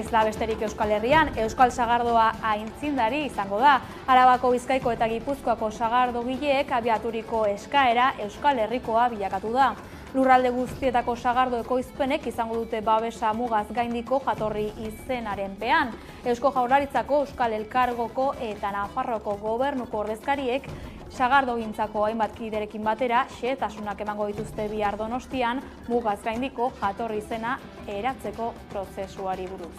Ez da besterik Euskal Herrian, Euskal Sagardoa aintzindari izango da. Arabako, Bizkaiko eta Gipuzkoako sagardogileek abiaturiko eskaera Euskal Herrikoa bilakatu da. Lurralde guztietako sagardo ekoizpenek izango dute babesa mugaz gaindiko jatorri izenaren pean. Eusko Jaurlaritzako, Euskal Elkargoko eta Nafarroko gobernuko ordezkariek sagardogintzako hainbat kiderekin batera xehetasunak emango dituzte bihar Donostian mugaz gaindiko jatorri izena eratzeko prozesuari buruz.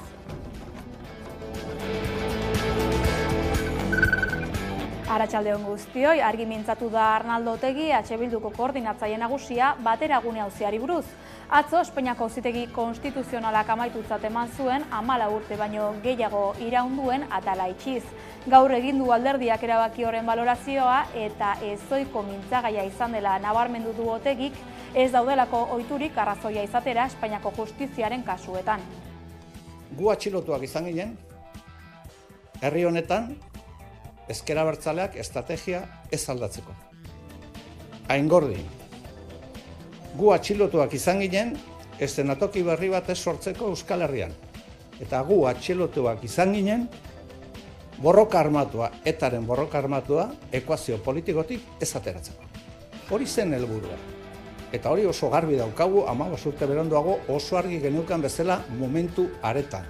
Arratsaldeon guztioi, argi mintzatu da Arnaldo Otegi, Bilduko koordinatzaile nagusia bateragune auziari buruz. Atzo, Espainiako Auzitegi Konstituzionalak amaitutzat eman zuen 14 urte baino gehiago iraunduen atala itxiz. Gaur egin du alderdiak erabaki horren balorazioa eta ezoiko mintzagaia izan dela nabarmendu du Otegik, ez daudelako ohiturik arrazoia izatera Espainiako justiziaren kasuetan. Gu atxilotuak izan ginen, herri honetan, ezker abertzaleak estrategia ez aldatzeko. Aingordi, gu atxilotuak izan ginen, eszenatoki berri bat ez sortzeko Euskal Herrian. Eta gu atxilotuak izan ginen, borroka armatua, etaren borroka armatua, ekuazio politikotik ez ateratzeko. Hori zen helburua. Eta hori oso garbi daukagu, 15 urte beranduago oso argi geneukan bezala momentu aretan.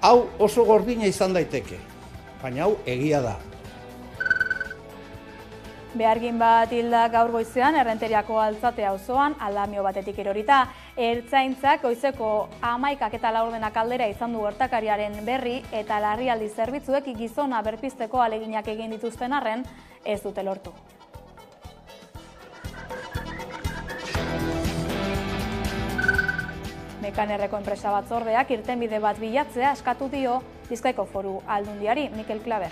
Hau oso gordina izan daiteke, baina hau egia da. Behargin bat hilda gaur goizean Errenteriako Altzate auzoan aldamio batetik erorita. Ertzaintzak goizeko 11:04 aldera izan du gertakariaren berri eta larrialdi zerbitzuek gizona berpizteko ahaleginak egin dituzten arren ez dute lortu. Mekanerreko enpresa batzordeak irtenbide bat bilatzea eskatu dio Bizkaiko Foru Aldundiari. Mikel Klaber.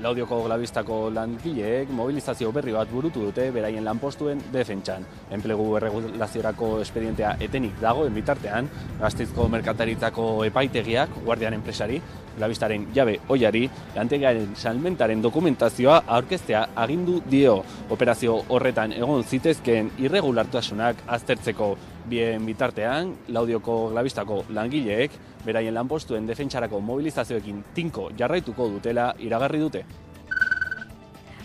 Laudioko Glabistako langileek mobilizazio berri bat burutu dute beraien lanpostuen defentsan. Enplegu erregulaziorako espedientea etenik dagoen bitartean, Gasteizko merkataritzako epaitegiak, Guardian enpresari, Glabistaren jabe ohiari, lantegiaren salmentaren dokumentazioa aurkeztea agindu dio. Operazio horretan egon zitezkeen irregulartasunak aztertzeko. Bien bitartean, Laudioko Glabistako langileek beraien lanpostuen defentsarako mobilizazioekin tinko jarraituko dutela iragarri dute.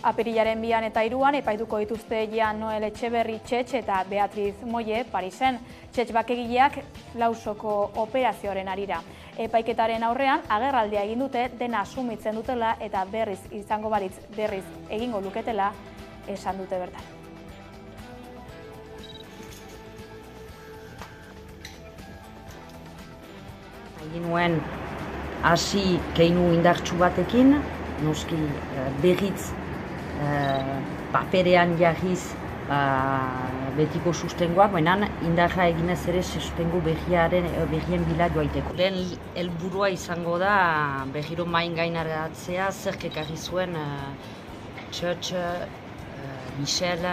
Apirilaren 2 eta 3 epaituko dituzte Jean Noel Etxeberri Txetx eta Beatriz Moye Parisen. Txetx bakegileak Lausoko operazioaren arira. Epaiketaren aurrean agerraldia egin dute dena asumitzen dutela eta berriz izango baritz berriz egingo luketela esan dute bertan. Egin nuen hasi keinu indartsu batekin, noski berriz paperean jarriz betiko sustengoak, baina indarra eginez ere sustengo berrien bila joaiteko. Lehen helburua izango da berriro main gaineratzea zerk ekarri zuen Txetx, Michel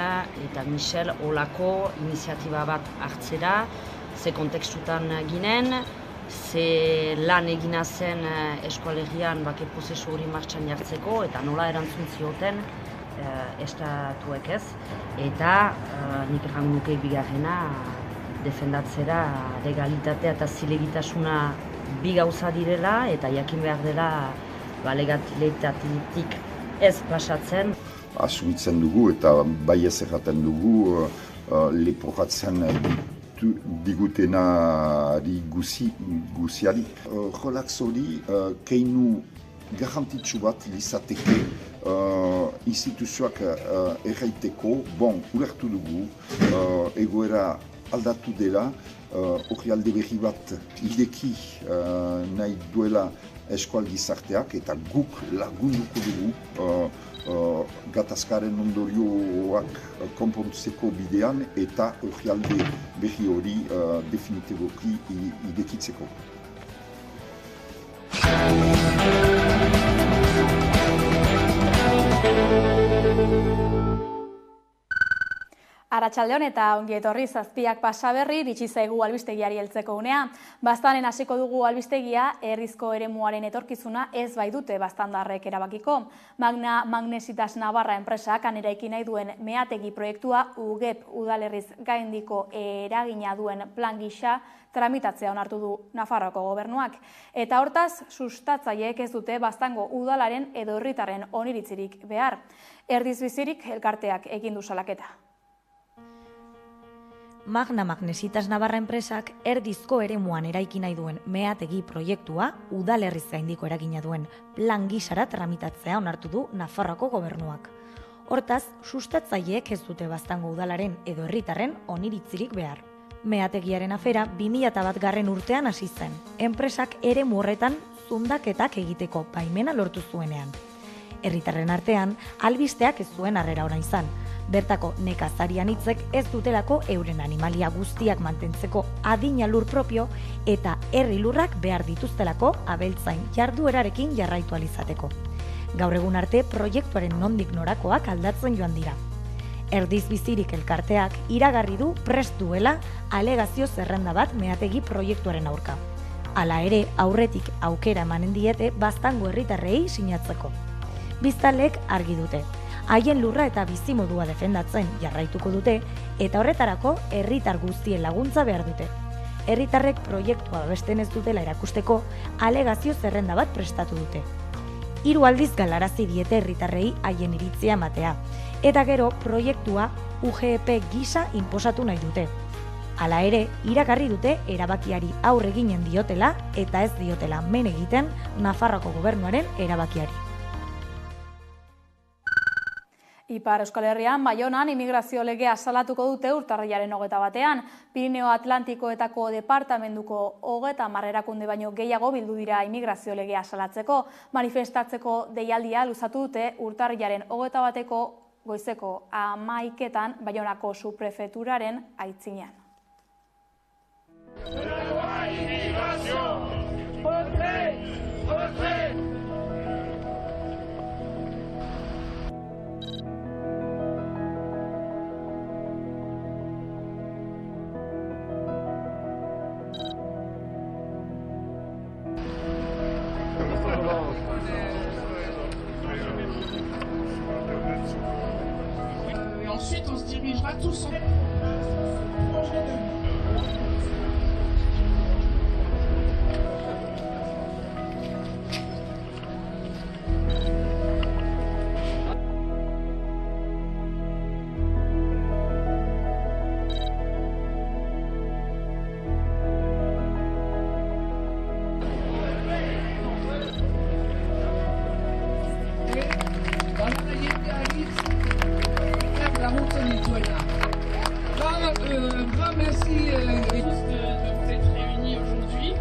eta Michel olako iniziatiba bat hartzera, ze kontekstutan ginen, ze lan egina zen eskualerian bake prozesu hori martxan jartzeko eta nola erantzun zioten estatuek ez. Eta nik errango nuke bigarrena defendatzera legalitatea eta zilegitasuna bi gauza direla eta jakin behar dela legalitatetik ez pasatzen. Asumitzen dugu eta bai ez erraten dugu leporatzen digutenari guziari. Jolaz hori keinu garantitzu bat lizateke instituzioak erraiteko, ulertu dugu, egoera aldatu dela, hori alde berri bat ireki nahi duela eskual gizarteak eta guk lagunduko dugu gatazkaren ondorioak konpontzeko bidean eta orrialde berri hori definitiboki irekitzeko. Arratsaldeon eta ongi etorri 7 pasa berri iritsi zaigu albistegiari heltzeko unea. Baztanen hasiko dugu albistegia, herrizko eremuaren etorkizuna ez bai dute baztandarrek erabakiko. Magnesitas Navarra enpresak eraiki nahi duen meategi proiektua UGEP udalerriz gaindiko eragina duen plan gisa tramitatzea onartu du Nafarroako gobernuak. Eta hortaz, sustatzaileek ez dute baztango udalaren edo herritarren oniritzirik behar. Erdiz bizirik elkarteak egin du salaketa. Magnesitas Navarra enpresak erdizko eremuan eraiki nahi duen meategi proiektua udalerriz gaindiko eragina duen plan gisara tramitatzea onartu du Nafarroako gobernuak. Hortaz, sustatzaileek ez dute baztango udalaren edo herritarren oniritzirik behar. Meategiaren afera 2001 urtean hasi zen. Enpresak eremu horretan zundaketak egiteko baimena lortu zuenean. Herritarren artean, albisteak ez zuen harrera ona izan. Bertako nekazarian hitzek ez dutelako euren animalia guztiak mantentzeko adina lur propio eta herri lurrak behar dituztelako abeltzain jarduerarekin jarraitu alizateko. Gaur egun arte proiektuaren nondik norakoak aldatzen joan dira. Erdiz bizirik elkarteak iragarri du prest duela alegazio zerrenda bat meategi proiektuaren aurka. Hala ere, aurretik aukera emanen diete baztango herritarrei sinatzeko. Biztanleek argi dute. Haien lurra eta bizimodua defendatzen jarraituko dute eta horretarako herritar guztien laguntza behar dute. Herritarrek proiektua babesten ez dutela erakusteko alegazio zerrenda bat prestatu dute. 3 aldiz galarazi diete herritarrei haien iritzia ematea eta gero proiektua UGEP gisa inposatu nahi dute. Hala ere, iragarri dute erabakiari aurre eginen diotela eta ez diotela men egiten Nafarroako gobernuaren erabakiari. Ipar Euskal Herrian, Baionan, immigrazio legea salatuko dute urtarrilaren 21. Pirineo Atlantikoetako departamentuko 30 erakunde baino gehiago bildu dira immigrazio legea salatzeko. Manifestatzeko deialdia luzatu dute urtarrilaren 21. goizeko 11:00 Baionako subprefeturaren aitzinean. Ensuite, on se dirigera tous en projet de vie. Grand merci de vous être réunis aujourd'hui.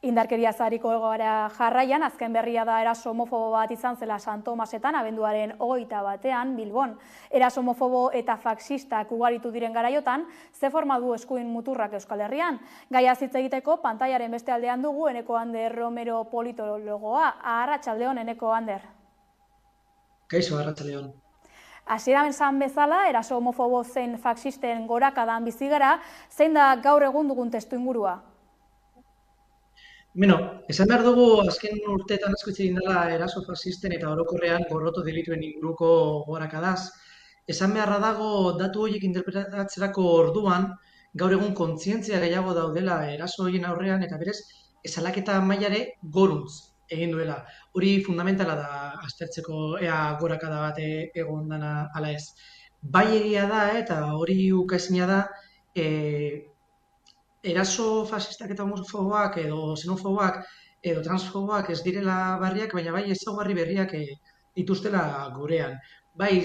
Indarkeria zariko egoera jarraian, azken berria da eraso homofobo bat izan zela San Tomasetan, abenduaren 21 Bilbon. Eraso homofobo eta faxistak ugaritu diren garaiotan, ze forma du eskuin muturrak Euskal Herrian. Gaia hitz egiteko, pantailaren beste aldean dugu Eneko Ander Romero politologoa. Arratsaldeon, Eneko Ander. Kaixo, arratsaldeon. Hasieran esan bezala, eraso homofobo zein faxisten gorakadan bizi gara, zein da gaur egun dugun testuingurua? Esan behar dugu azken urteetan asko hitz egin dela eraso faxisten eta orokorrean gorroto delituen inguruko gorakadaz. Esan beharra dago datu horiek interpretatzerako orduan gaur egun kontzientzia gehiago daudela eraso horien aurrean eta berez salaketa mailare goruntz egin duela. Hori fundamentala da aztertzeko ea gorakada bat egon dana ala ez. Bai egia da eta hori ukaezina da eraso faxistak eta homofoboak edo xenofoboak edo transfoboak ez direla barriak, baina bai ezaugarri berriak dituztela gurean. Bai,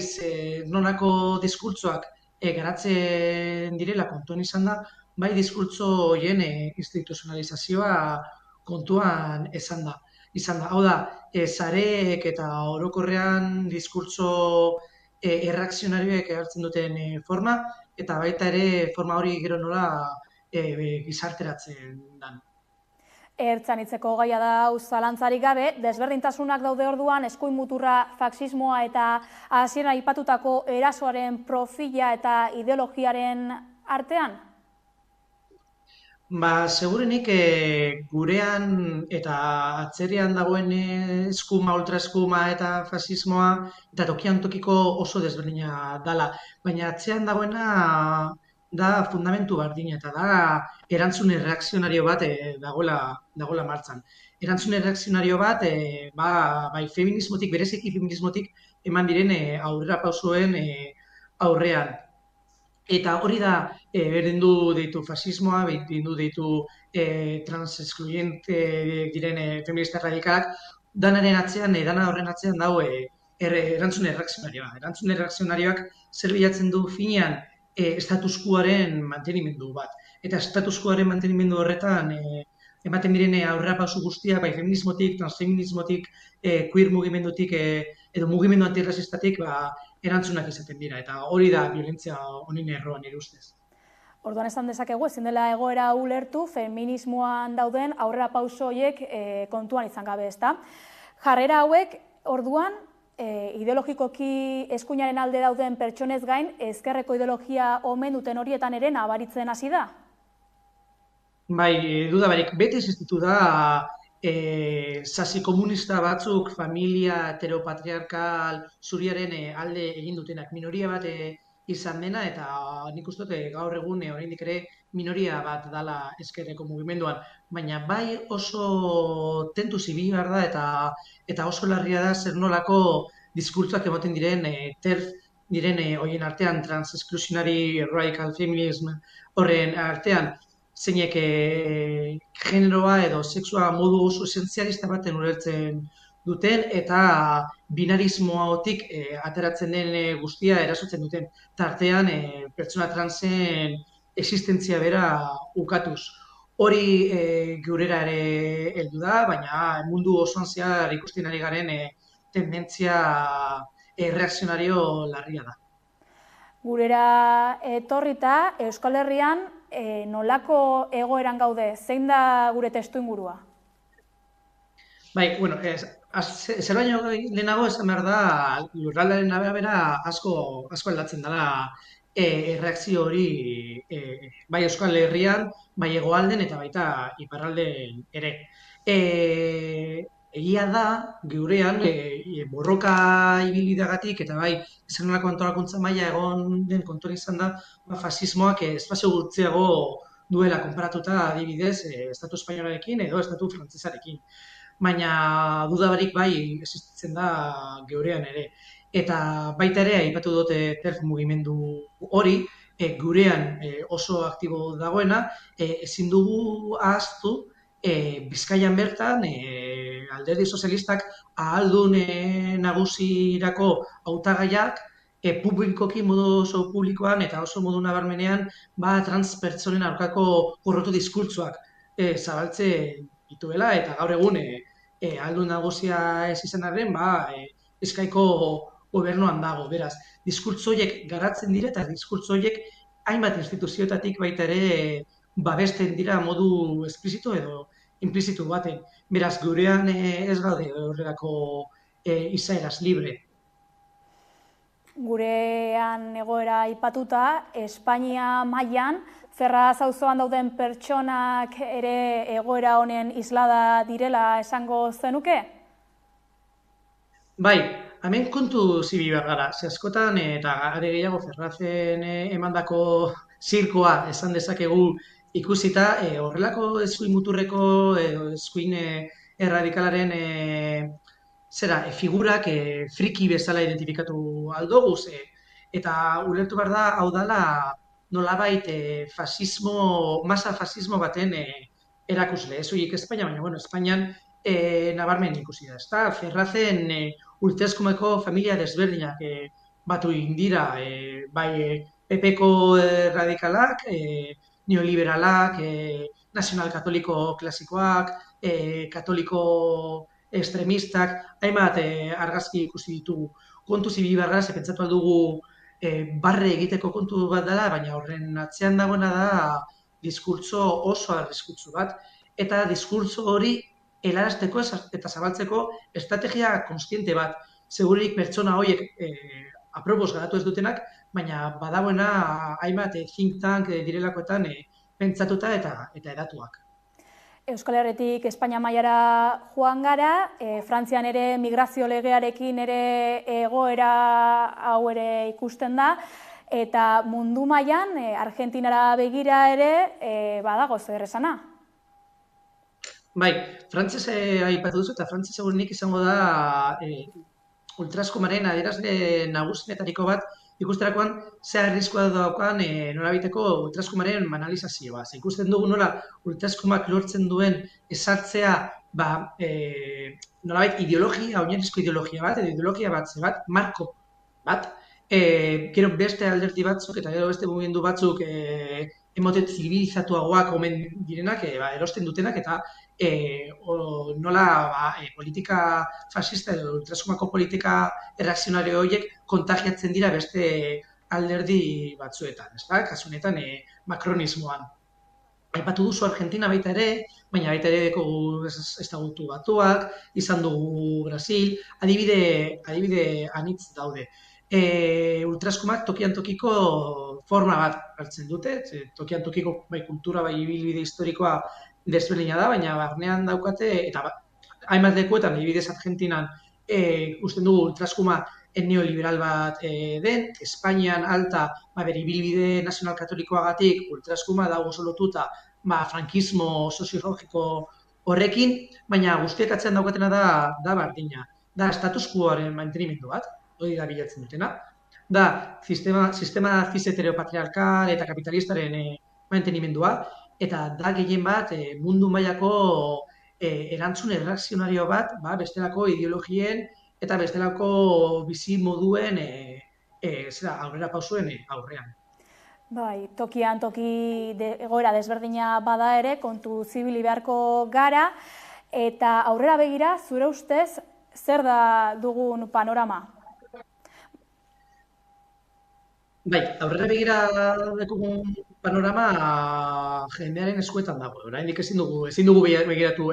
nolako diskurtsoak garatzen direla kontuan izan da, bai diskurtso horien instituzionalizazioa kontuan izan da. Hau da, sareek eta orokorrean diskurtso erreakzionarioek hartzen duten forma, eta baita ere forma hori gero nola gizarteratzen dan. Ertzanitzeko gaia da hau zalantzarik gabe, desberdintasunak daude orduan eskuin muturra, faxismoa eta hasieran aipatutako erasoaren profila eta ideologiaren artean? Segurenik gurean eta atzerian dagoen eskuma, ultraeskuma eta fasismoa eta tokian tokiko oso desberdina dala. Baina atzean dagoena da fundamentu bardina eta da erantzun erreakzionario bat dagoela martxan. Erantzun erreakzionario bat bai feminismotik, bereziki feminismotik eman diren aurrera pausoen aurrean. Eta hori da, berdindu deitu fasismoa, berdindu deitu transexcluyente diren feminista radikalak, danaren atzean, dana horren atzean dago erantzun erreakzionarioa. Erantzun erreakzionarioak zer bilatzen du finean status quoaren mantenimendu bat. Eta status quoaren mantenimendu horretan ematen diren aurrera pauso guztiak, bai feminismotik, transfeminismotik, queer mugimendutik edo mugimendu antirrasistatik erantzunak izaten dira, eta hori da violentzia honen erroan nire ustez. Orduan esan dezakegu, ezin dela egoera ulertu, feminismoan dauden aurrera pauso horiek kontuan izan gabe, ezta? Jarrera hauek, orduan, ideologikoki eskuinaren alde dauden pertsonez gain, ezkerreko ideologia omen duten horietan ere nabaritzen hasi da? Bai, dudabarik, beti existitu da sasi komunista batzuk familia heteropatriarkal zuriaren alde egin dutenak. Minoria bat izan dena eta nik uste dut gaur egun oraindik ere minoria bat dala ezkerreko mugimenduan. Baina bai oso tentu ibili behar da eta oso larria da zer nolako diskurtsoak ematen diren TERF diren horien artean, trans-exclusionary radical feminism horren artean, zeinek generoa edo sexua modu oso esentzialista baten ulertzen duten eta binarismoatik ateratzen den guztia erasotzen duten. Tartean pertsona transen existentzia bera ukatuz. Hori gurera ere heldu da, baina mundu osoan zehar ikusten ari garen tendentzia reakzionario larria da. Gurera etorrita, Euskal Herrian nolako egoeran gaude, zein da gure testuingurua? Bai, bueno, zer baino lehenago esan behar da, lurraldearen arabera asko aldatzen dela erreakzio hori bai Euskal Herrian, bai hegoalden eta baita iparralden ere. Egia da, geurean, borroka ibilbideagatik eta bai zer nolako antolakuntza maila egon den kontuan izan da, fasismoak espazio gutxiago duela konparatuta adibidez estatu espainolarekin edo estatu frantsesarekin. Baina dudabarik bai existitzen da geurean ere. Eta baita ere aipatu dute TERF mugimendu hori, gurean oso aktibo dagoena, ezin dugu ahaztu Bizkaian bertan alderdi sozialistak ahaldun nagusirako hautagaiak publikoki modu oso publikoan eta oso modu nabarmenean trans pertsonen aurkako gorroto diskurtsoak zabaltzen dituela eta gaur egun ahaldun nagusia ez izan arren Bizkaiko gobernuan dago. Beraz, diskurtso horiek garatzen dira eta diskurtso horiek hainbat instituzioetatik baita ere babesten dira modu esplizito edo implizitu baten. Beraz, gurean ez gaude horrelako izaeraz libre. Gurean egoera aipatuta, Espainia mailan Ferraz auzoan dauden pertsonak ere egoera honen islada direla esango zenuke? Bai, hemen kontu zibi behar gara. Ze askotan eta are gehiago Ferrazen emandako zirkoa esan dezakegu ikusita, horrelako eskuin muturreko edo eskuin erradikalaren figurak friki bezala identifikatu aldoguz. Eta ulertu behar da, hau dala nolabait masa fasismo baten erakusle. Ez horiek Espainia, baina Espainian nabarmen ikusi da. Ezta? Ferrazen urteazkumeko familia desberdinak batu indira, bai PP-ko radikalak, neoliberalak, nazional katoliko klasikoak, katoliko estremistak, hainbat argazki ikusi ditugu. Kontu zibi behar gara, pentsatu aldugu barre egiteko kontu bat dela, baina horren atzean dagoena da diskurtso oso arriskutsu bat. eta diskurtso hori helarazteko eta zabaltzeko estrategia konstiente bat. Segurik pertsona horiek apropos garatu ez dutenak, baina badagoena hainbat think tank direlakoetan pentsatuta eta edatuak. Euskal Herritik Espainia mailara joan gara, Frantzian ere migrazio legearekin ere egoera hau ere ikusten da, eta mundu mailan Argentinara begira ere badago zer esana. Bai, frantzez aipatu duzu eta frantzez segurenik izango da ultraskumaren adierazle nagusienetariko bat ikusterakoan ze arriskua daukan nolabiteko ultraskumaren banalizazioa. Ikusten dugu nola ultraskumak lortzen duen esartzea nolabait ideologia, oinarrizko ideologia bat, edo ideologia bat, marko bat, gero beste alderdi batzuk eta gero beste mugimendu batzuk emote zibilizatuagoak omen direnak, erosten dutenak eta nola politika fascista edo ultraskumako politika erreakzionario horiek kontagiatzen dira beste alderdi batzuetan, kasu honetan makronismoan. Aipatu duzu Argentina baita ere, baina baita ere Estatu Batuak, izan dugu Brasil, adibide anitz daude. Ultraskumak tokian tokiko forma bat hartzen dute, tokian tokiko bai kultura, bai ibilbide historikoa desberdina da, baina barnean daukate, eta hainbat lekuetan, adibidez Argentinan, usten dugu ultraskuma neoliberal bat den, Espainian alta bere ibilbide nazional-katolikoagatik ultraskuma dago lotuta frankismo soziologiko horrekin, baina guztiek atzean daukatena da bardina, da status quoaren mantenimendu bat, hori da bilatzen dutena, da sistema cis-heteropatriarkal eta kapitalistaren mantenimendua, eta da gehien bat mundu mailako erantzun erreakzionario bat bestelako ideologien eta bestelako bizi moduen aurrera pausuen aurrean. Bai, tokian toki egoera desberdina bada ere, kontu zibili beharko gara, eta aurrera begira, zure ustez, zer da dugun panorama? Bai, aurrera begira dugun panorama jendearen eskuetan dago. Oraindik ezin dugu begiratu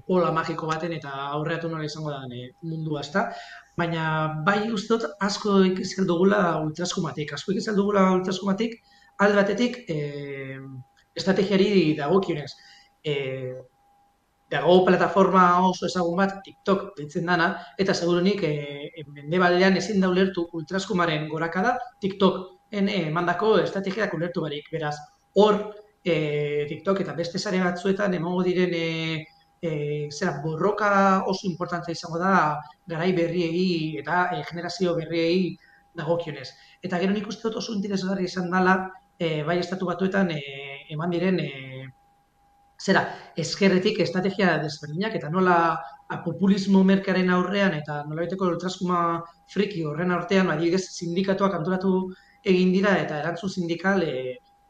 pola magiko baten eta aurreratu nola izango da mundua, ezta? Baina bai uste dut asko ikasi dugula ultraskumatik. Alde batetik estrategiari dagokionez. Dago plataforma oso ezagun bat, TikTok deitzen dana, eta segurunik mendebaldean ezin da ulertu ultraskumaren gorakada TikToken emandako estrategiak ulertu barik. Beraz, hor TikTok eta beste sare batzuetan emango diren borroka oso importantea izango da garai berriei eta generazio berriei dagokionez. Eta gero nik uste dut oso interesgarria izan dela, bai Estatu Batuetan eman diren ezkerretik estrategia desberdinak eta nola populismo merkearen aurrean eta nolabiteko ultraskuma friki horren artean, adibidez sindikatuak antolatu egin dira eta erantzun sindikal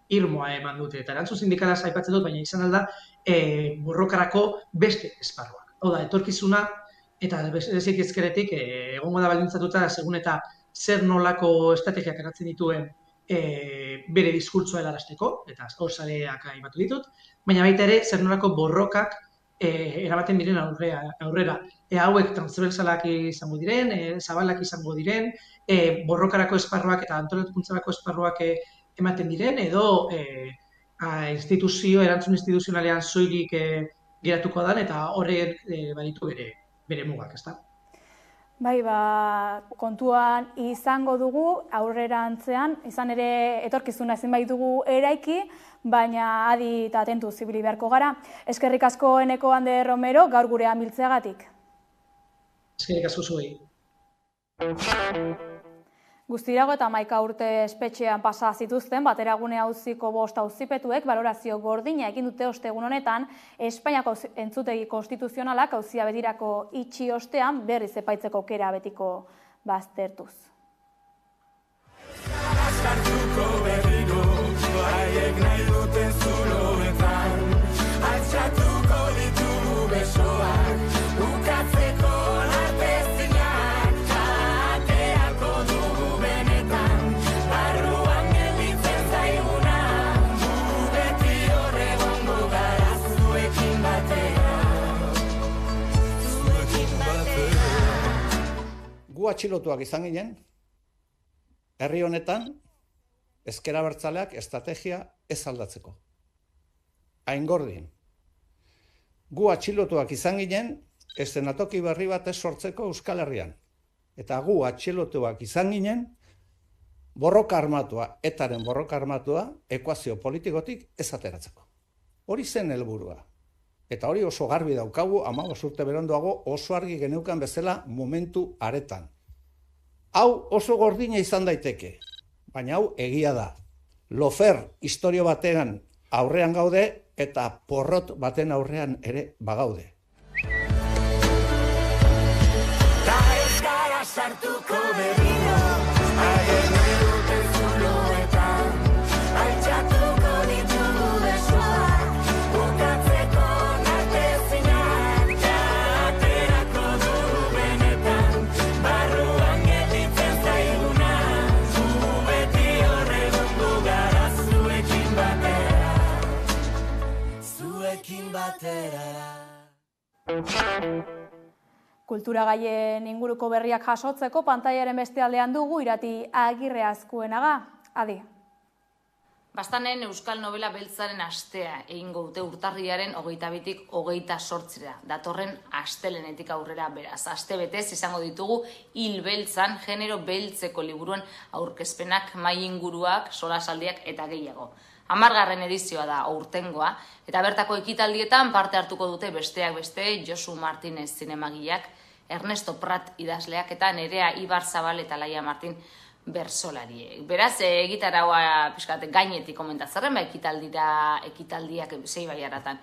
irmoa eman dute. Eta erantzun sindikala aipatzen dut, baina izan alda borrokarako beste esparruak. Hau da, etorkizuna eta bezik ezkerretik egongo da baldintzatuta segun eta zer nolako estrategiak eratzen dituen bere diskurtsoa helarazteko, eta hor sareak aipatu ditut, baina baita ere zer nolako borrokak eramaten diren aurrera. Hauek transversalak izango diren, zabalak izango diren, borrokarako esparruak eta antolakuntzarako esparruak ematen diren, edo erantzun instituzionalean soilik geratuko dan, eta horrek baditu bere mugak, ezta? Bai, kontuan izango dugu aurrerantzean, izan ere etorkizuna ezin baitugu eraiki, baina adi eta atentu zibili beharko gara. Eskerrik asko Eneko Ander Romero, gaur gurean biltzeagatik. Eskerrik asko zuei. Guztirago eta 11 urte espetxean pasa zituzten, Bateragune auziko 5 auzipetuek balorazio gordina egin dute ostegun honetan, Espainiako entzutegi konstituzionalak auzia betirako itxi ostean berriz epaitzeko aukera betiko baztertuz. Zuekin gu atxilotuak izan ginen, herri honetan, ezker abertzaleak estrategia ez aldatzeko. Aingordin, gu atxilotuak izan ginen, eszenatoki berri bat ez sortzeko Euskal Herrian. Eta gu atxilotuak izan ginen, borroka armatua, etaren borroka armatua, ekuazio politikotik ez ateratzeko. Hori zen helburua. Eta hori oso garbi daukagu, 15 urte beranduago oso argi geneukan bezala momentu aretan. Hau oso gordina izan daiteke, baina hau egia da. Lofer istorio batean aurrean gaude eta porrot baten aurrean ere bagaude. Kultura gaien inguruko berriak jasotzeko pantailaren beste aldean dugu Irati Agirre Azkuenaga. Adi. Bastanen Euskal Nobela Beltzaren astea egingo dute urtarriaren 22-tik 28-ra. Datorren astelenetik aurrera beraz. Aste betez izango ditugu hil beltzan, genero beltzeko liburuen aurkezpenak, mahai inguruak, solasaldiak eta gehiago. 10. edizioa da aurtengoa, eta bertako ekitaldietan parte hartuko dute besteak beste Josu Martinez zinemagileak, Ernesto Prat idazleak eta Nerea Ibarzabal eta Laia Martin bersolariek. Beraz, egitaraua pixkat gainetik komentatzerren, ekitaldiak Zeibaiaratan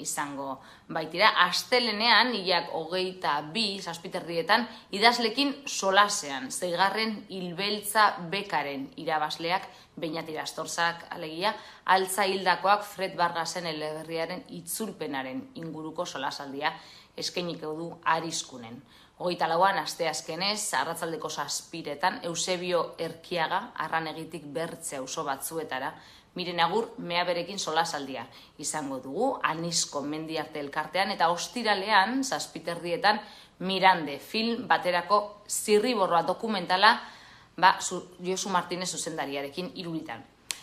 izango baitira. Astelenean, hilak 22 zazpiterrietan, idazlekin solasean, 6. hilbeltza bekaren irabazleak, Beñat Irastorzak alegia, altza hildakoak Fred Vargasen eleberriaren itzulpenaren inguruko solasaldia eskainiko du Arizkunen. 24an asteazkenez, arratsaldeko 7:00 Eusebio Erkiaga, Arranegitik Bertze auzo batzuetara, Miren Agur Meaberekin solasaldia izango dugu, Anisko Mendiarte elkartean, eta ostiralean, 7:30 Mirande film baterako zirriborroa dokumentala, Josu Martinez zuzendariarekin 3:00.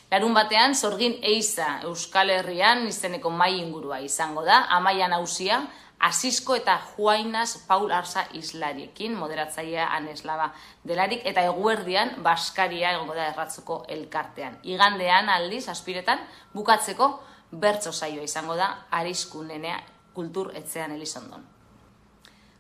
Larun batean, Sorgin Eiza Euskal Herrian izeneko mahai ingurua izango da, Amaia Nauzia, Asisko eta Juainaz Paul Arza islariekin, moderatzailea Aneslaba delarik, eta eguerdian Baskaria egongo da erratzuko elkartean. Igandean aldiz, 7:00, bukatzeko bertso saioa izango da Arizkunenea Kultur Etxean Elizondon.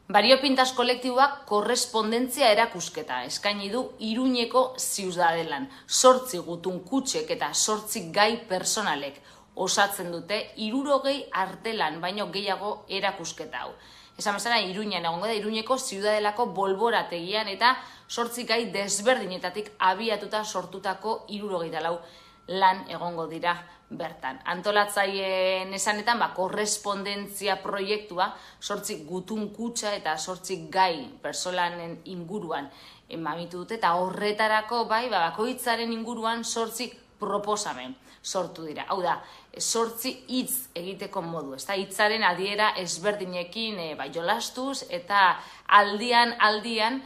Variopintas kolektiboak korrespondentzia erakusketa eskaini du Iruñeko Ziudadelan. 8 gutun kutxek eta 8 gai personalek osatzen dute 60 artelan baino gehiago erakusketa hau. Esan bezala Iruñan egongo da Iruñeko Ziudadelako bolborategian eta 8 gai desberdinetatik abiatuta sortutako 64 lan egongo dira bertan. Antolatzaileen esanetan, korrespondentzia proiektua 8 gutun kutxa eta 8 gai persolanen inguruan mamitu dute, eta horretarako bakoitzaren inguruan 8 proposamen sortu dira. Hau da, 8 hitz egiteko modu, ezta hitzaren adiera ezberdinekin jolastuz eta aldian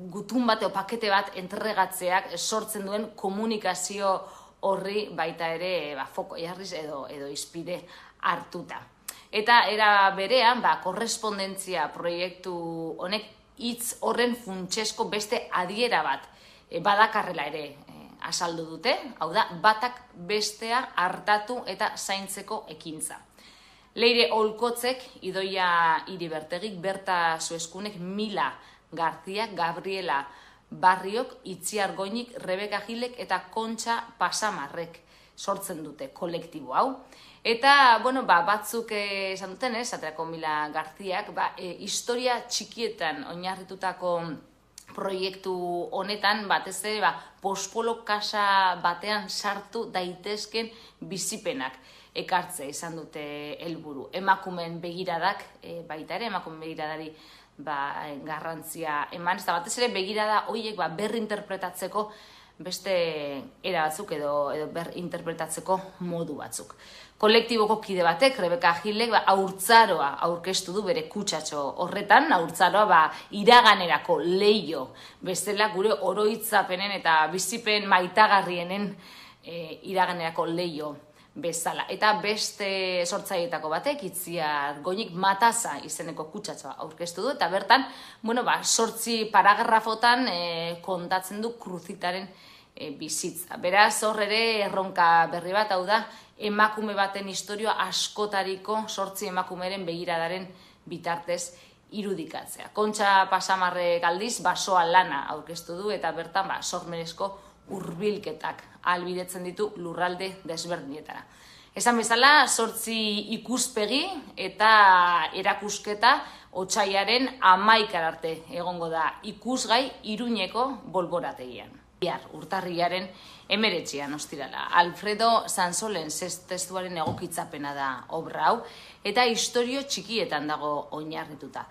gutun bat edo pakete bat entregatzeak sortzen duen komunikazio horri baita ere foko jarriz edo izpide hartuta. Eta era berean, korrespondentzia proiektu honek hitz horren funtsesko beste adiera bat badakarrela ere azaldu dute, hau da, batak bestea hartatu eta zaintzeko ekintza. Leire Olkotzek, Idoia Iribertegik, Berta Zueskunek, Mila Garziak, Gabriela Barriok, Itziar Goinik, Rebeka Gilek eta Kontxa Pasamarrek sortzen dute kolektibo hau. Eta, batzuk esan duten, aterako Mila Garziak, historia txikietan oinarritutako proiektu honetan, batez ere, pospolo kasa batean sartu daitezken bizipenak ekartzea izan dute helburu. Emakumeen begiradak, baita ere, emakumeen begiradari garrantzia eman, eta batez ere begirada horiek berri interpretatzeko beste era batzuk edo interpretatzeko modu batzuk. Kolektiboko kide batek, Rebeka Gilek, haurtzaroa aurkeztu du bere kutsatxo horretan, haurtzaroa iraganerako leio, bestela gure oroitzapenen eta bizipen maitagarrienen iraganerako leio bezala. Eta beste sortzaileetako batek, Itziar Goñik Mataza izeneko kutsatxoa aurkeztu du, eta bertan, 8 paragrafotan kontatzen du Kruzitaren bizitza. Beraz, hor ere erronka berri bat, hau da, emakume baten historia askotariko 8 emakumeren begiradaren bitartez irudikatzea. Kontxa Pasamarrek aldiz basoa lana aurkeztu du, eta bertan sormenezko hurbilketak ahalbidetzen ditu lurralde desberdinetara. Esan bezala, 8 ikuspegi eta erakusketa otsailaren 11 arte egongo da ikusgai Iruñeko bolborategian. Bihar, urtarrilaren 19 ostirala. Alfredo Sansolen testuaren egokitzapena da obra hau, eta istorio txikietan dago oinarrituta.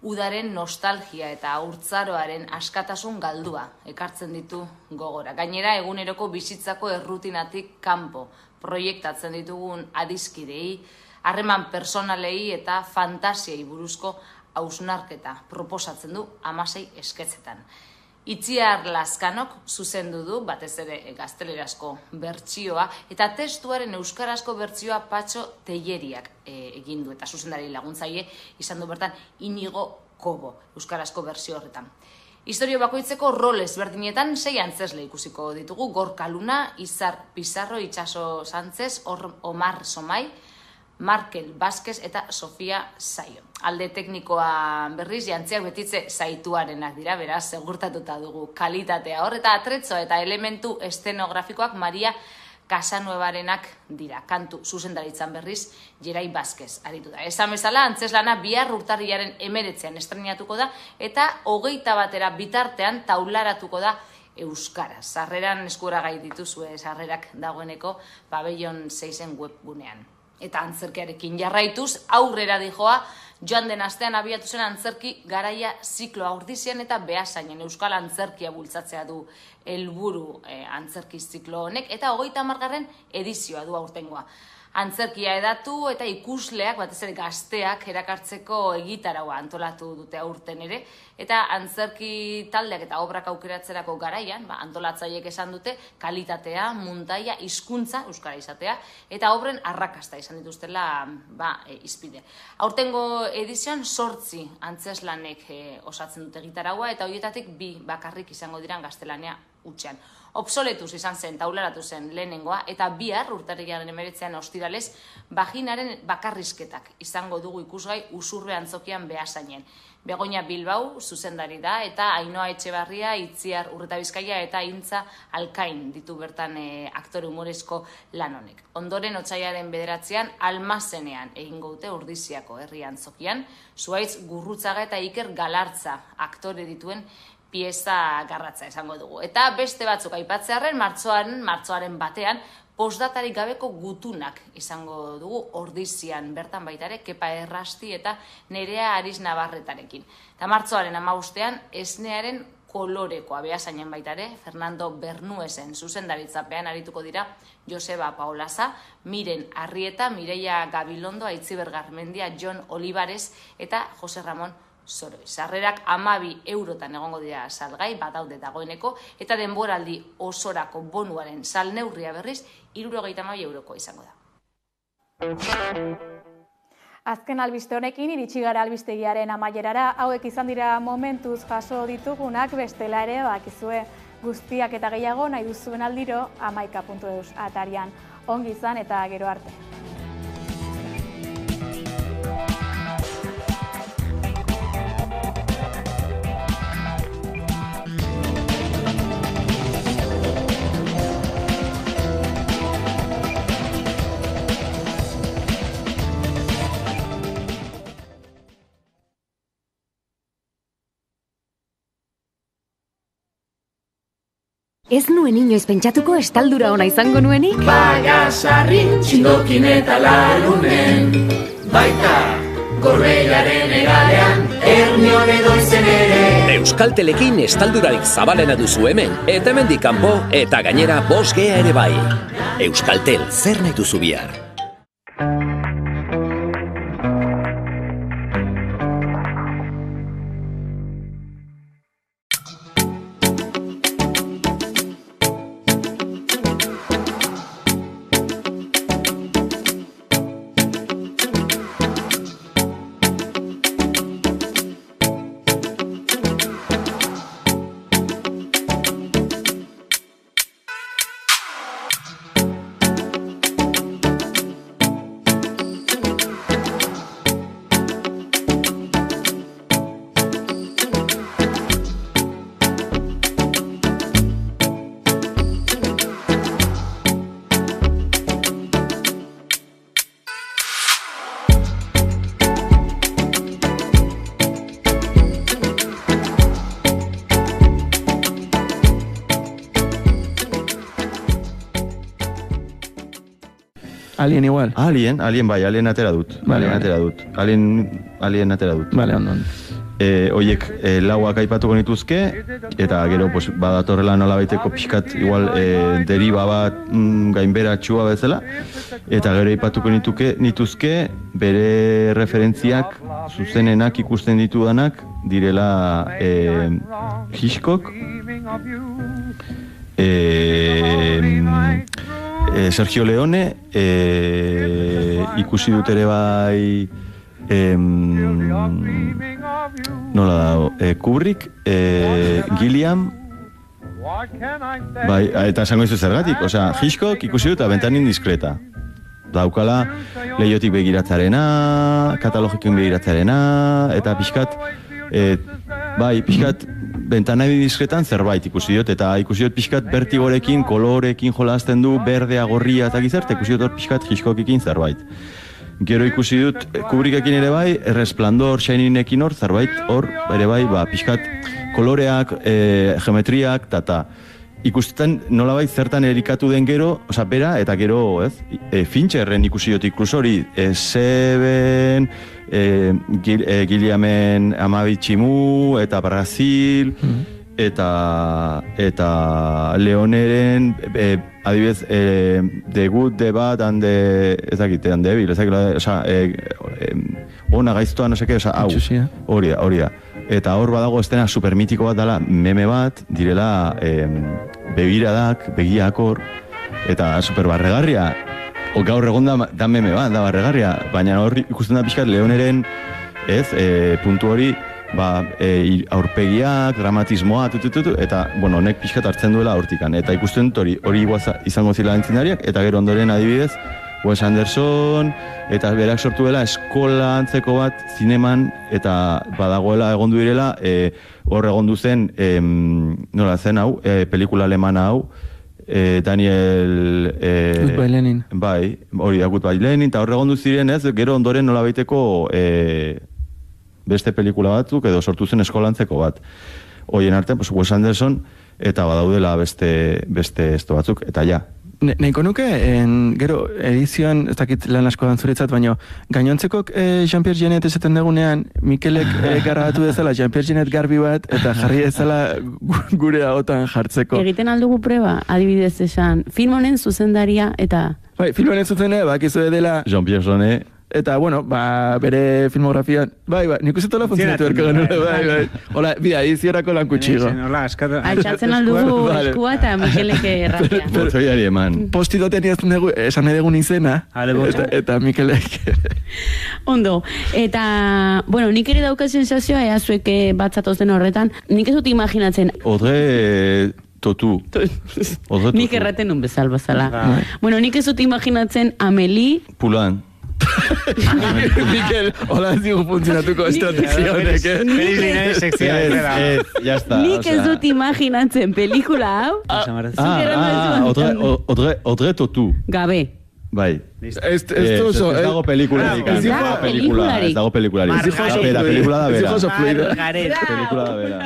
Udaren nostalgia eta haurtzaroaren askatasun galdua ekartzen ditu gogora. Gainera, eguneroko bizitzako errutinatik kanpo proiektatzen ditugun adiskidei, harreman personalei eta fantasiei buruzko hausnarketa proposatzen du 16 esketzetan. Itziar Lazkanok zuzendu du, batez ere gaztelerazko bertsioa, eta testuaren euskarazko bertsioa Patxo Telleriak egin du, eta zuzendari laguntzaile izan du bertan Inigo Kobo euskarazko bertsio horretan. Historio bakoitzeko rol ezberdinetan 6 antzesle ikusiko ditugu, Gorka Luna, Izar Pizarro, Itxaso Sánchez, Omar Somai, Markel Vázquez eta Sofia Saio. Alde teknikoa berriz, jantziak betitze zaituarenak dira, beraz, segurtatuta dugu kalitatea hor, eta atretzoa eta elementu estenografikoak Maria Casanuevarenak dira. Kantu zuzendaritzan berriz, Jerai Vázquez aritu da. Esan bezala, antzeslana bihar urtarrilaren 19 estrenatuko da, eta 21 bitartean taularatuko da euskaraz. Sarreran eskuragai dituzue sarrerak dagoeneko Pabellon 6en webgunean. Eta antzerkiarekin jarraituz, aurrera dijoa, joan den astean abiatu zen antzerki garaia zikloa Ordizian eta Beasainen euskal antzerkia bultzatzea du helburu antzerki ziklo honek, eta 30. edizioa du aurtengoa. Antzerkia edatu eta ikusleak, batez ere gazteak erakartzeko egitaraua antolatu dute aurten ere, eta antzerki taldeak eta obrak aukeratzerako garaian, antolatzaileek esan dute, kalitatea, muntaia, hizkuntza, euskara izatea, eta obren arrakasta izan dituztela izpide. Aurtengo edizioan 8 antzeslanek osatzen dute egitaraua, eta horietatik 2 bakarrik izango diran gaztelania hutsean. Obsoletuz izan zen, taularatu zen lehenengoa, eta bihar, urtarrilaren 19 ostiralez, vaginaren bakarrizketak izango dugu ikusgai Usurbe antzokian Beasainen. Begoña Bilbao zuzendari da, eta Ainhoa Etxebarria, Itziar Urretabizkaia eta Intza Alkain ditu bertan aktore humorezko lan honek. Ondoren, otsailaren 9 Almazenean egingo dute Ordiziako herri antzokian, Zuhaitz Gurrutzaga eta Iker Galartza aktore dituen pieza garratza esango dugu. Eta beste batzuk aipatzearren, martxoaren 1 postdatarik gabeko gutunak izango dugu Ordizian bertan baitare, Kepa Errasti eta Nerea Ariz Navarretarekin. Eta martxoaren 15 esnearen kolorekoa Beasainen baitare, Fernando Bernuesen zuzendaritzapean arituko dira Joseba Paolaza, Miren Arrieta, Mireia Gabilondo, Aitziber Garmendia, Jon Olivares eta Jose Ramon Zoroi. Sarrerak 12 eurotan egongo dira salgai, badaude dagoeneko, eta denboraldi osorako bonuaren salneurria berriz 72 eurokoa izango da. Azken albiste honekin iritsi gara albistegiaren amaierara, hauek izan dira momentuz jaso ditugunak, bestela ere bakizue guztiak eta gehiago nahi duzuen aldiro 11.eus atarian. Ongi izan eta gero arte. Ez nuen inoiz pentsatuko estaldura ona izango nuenik? Bagasarri, txindokin eta larunen, baita gorbeiaren egalean, Hernion edo izen ere. Euskaltelekin estaldurarik zabalena duzu hemen, eta hemendik kanpo, eta gainera 5G ere bai. Euskaltel, zer nahi duzu bihar? Alien igual. Alien bai, alien atera dut. Vale, Alien atera dut. Vale, ondo. Oiek lauak aipatuko nituzke, eta gero pues, badatorrela nolabaiteko pixkat igual deriba bat gainberatxua bezala, eta gero aipatuko nituzke bere referentziak zuzenenak ikusten ditudanak direla Hitchcock, Sergio Leone, ikusi dut ere bai nola da, Kubrick, Gilliam, bai, eta esango izu zergatik, osea, Hitchcock ikusi dut Ventana indiskreta. Daukala lehiotik begiratzarena, katalogikin begiratzarena, eta pixkat, bai, pixkat, Ventana indiskretan zerbait ikusi dut, eta ikusi dut pixkat bertigorekin, kolorekin jolazten du, berdea, gorria eta gizarte, ikusi dut pixkat Hitchcockekin zerbait. Gero ikusi dut Kubrickekin ere bai, Resplandor, Shiningekin hor, zerbait hor, ere bai, pixkat koloreak, geometriak, eta ikustetan nolabait zertan erikatu den gero, oza, bera, eta gero, ez, Fincherren ikusi dut inkluso hori, Seven, Gilliamen Amabitximu, eta Brasil, eta Leoneren, adibidez, The Good, The Bad, and The, ezakite, and The Evil, ezakite, oza, ona gaiztoa, no seke, oza, hau, hori da. Eta hor badago estena supermitiko bat dela, meme bat, direla begiradak, begiak hor, eta superbarregarria. Gaur egon da meme bat, da barregarria, baina hor ikusten da pixkat Leoneren, ez, puntu hori, aurpegiak, dramatismoa, eta, bueno, honek pixkat hartzen duela hortikan. Eta ikusten dut hori izango zila entzindariak, eta gero ondoren adibidez, Wes Anderson, eta berak sortu dela eskola antzeko bat zineman, eta badagoela egondu direla, hor egondu zen, nola zen hau, pelikula alemana hau, Daniel... Goodbye Lenin. Bai, hori da Goodbye Lenin, eta hor egondu ziren ez, gero ondoren nola baiteko beste pelikula batzuk, edo sortu zen eskola antzeko bat. Horien artean, Wes Anderson, eta badaudela beste esto batzuk, eta ja. Nahiko nuke, gero, edizioan, ez dakit lan asko dan zuretzat, baina gainontzekok Jean-Pierre Jeunet esaten dugunean, Mikelek garratu dezala Jean-Pierre Jeunet garbi bat, eta jarri dezala gure ahotan jartzeko. Egiten aldugu preba, adibidez esan, film honen zuzendaria, eta... Bai, film honen zuzendaria, bakizu dela... Jean-Pierre Jeunet... Eta, bueno, bere filmografian, bai, nik uste tola funtzionatu erko genuen, bai. Hola, bida, ediziorako lan kutxigo. Altxatzen aldugu eskua eta Mikelek errafia. Botoiari eman. Postidotean esan nahi dugun izena, eta Mikelek. Ondo, eta, bueno, nik ere dauka sensazioa, zuek batzatozen horretan, nik ez dut imaginatzen. Audrey Tautou. Nik erraten un bezala. Bueno, nik ez dut imaginatzen Amélie Poulain. Mikel, hola ez digu funtzionatuko estrategia honek, Nik ez dut imaginatzen pelikula hau. Audrey Tautou. Gabe. Bai. Ez dago pelikularik. Ez dago pelikularik. Pelikula da bera. Pelikula da bera.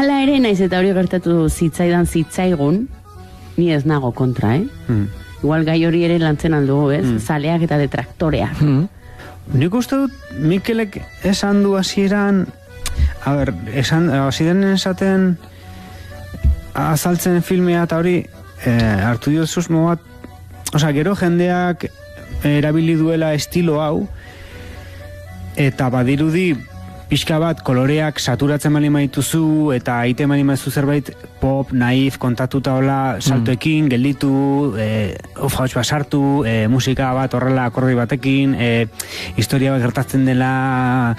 Hala ere, naiz eta hori gertatu zitzaigun, ni ez nago kontra, Igual gai hori ere lantzen aldugu, zaleak eta detraktoreak. Nik uste dut, Mikelek esan du hasieran, hasieran esaten azaltzen filmea eta hori, hartu dio susmo bat, gero jendeak erabili duela estilo hau, eta badirudi pixka bat koloreak saturatzen bali maituzu eta aite bali maizu zerbait pop, naif, kontatuta hola saltoekin, gelditu, hauts bat sartu, musika bat horrela akordi batekin, historia bat gertatzen dela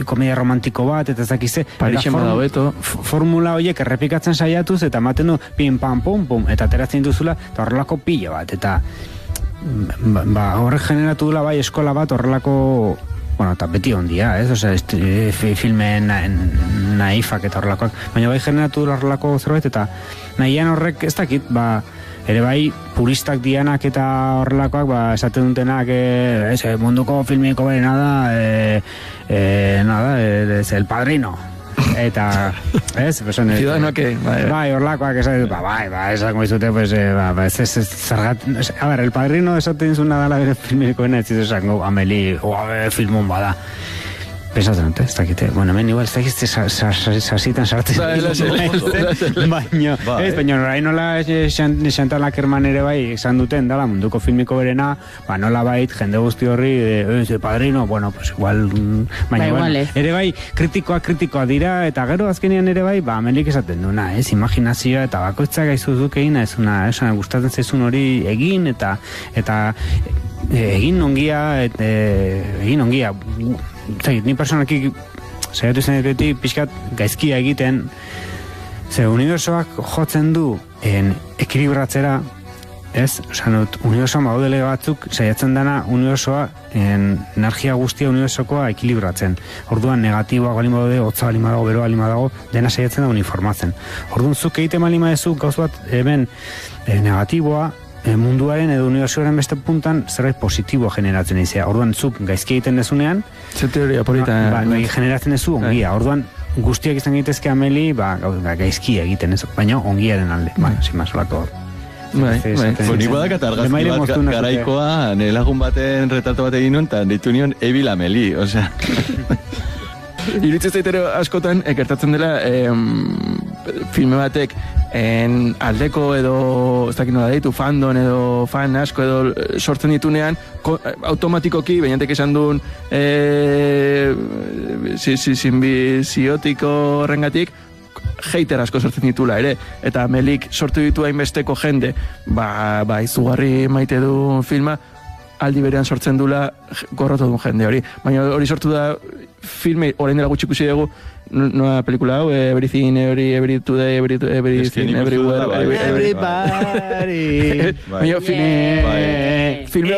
komedia romantiko bat, eta ez dakize. Parixen badabeto. Formula horiek errepikatzen saiatuz eta ematen du pim, pam, pum, pum, eta ateratzen duzula, eta horrelako pila bat, eta horrek generatu dula bai eskola bat horrelako, eta beti ondia, filmen naifak eta horrelakoak, baina bai generatu dula horrelako zerbait, eta nahian horrek ez dakit, ere bai puristak dianak eta horrelakoak, esaten dutenak, munduko filmiko berena da, El Padrino. Eta, Ciudadanoke, bai, horlakoak esango izute, zergat, El Padrino esaten zuna dala bere filmikoena, ez izango, Ameli, filmon bada. Pesatzen, ez dakite. Bueno, hemen igual, ez dakizte sasitan sartzen. Baina, orain nola Chantal Ackerman ere bai, esan duten, dala, munduko filmiko berena, nola bait, jende guzti horri, El Padrino, bueno, pues igual, baina, ere bai, kritikoa dira, eta gero azkenean ere bai, Amelik esaten duna, imaginazioa, eta bakoitzak aizuzuk egin, gustatzen zaizun hori egin, eta egin ongia, ni personalki saiatu zen beti pixkat gaizkia egiten, unibertsoak jotzen du ekilibratzera, unibertsoan baudele batzuk saiatzen dana unibertsoa energia guztia unibertsokoa ekilibratzen. Orduan negatiboak balin badaude, hotza balin badago, bero balin badago, dena saiatzen da uniformatzen. Orduan zuk egiten balin badezu gauz bat hemen negatiboa, munduaren edo unibertsoaren beste puntan zerbait positiboa generatzen izia. Orduan zuk gaizki egiten dezunean, teoria polita, generatzen dezu ongia. Orduan guztiak izan gaitezke Ameli, gaizki egiten ez, baina ongiaren alde. Sin más, olako. Nik badak argazki bat garaikoa, nire lagun baten retrato bat egin nuen, eta ditu nion Ebil Ameli, osea. Iruditzen zaitero askotan, gertatzen dela, filme batek aldeko edo, ez dakit nola deitu, fandom edo fan asko edo sortzen ditunean, automatikoki, bainatek esan duen simbiziotiko horrengatik, hater asko sortzen ditula ere, eta Amelik sortu ditu hainbesteko jende, izugarri maite du filma, aldi berean sortzen dula gorrotu duen jende hori. Baina hori sortu da filme, orain dela gutxi ikusi dugu, noa pelikula hau, Everything, Every Today, Everything, Everywhere, Everybody. Baina filme...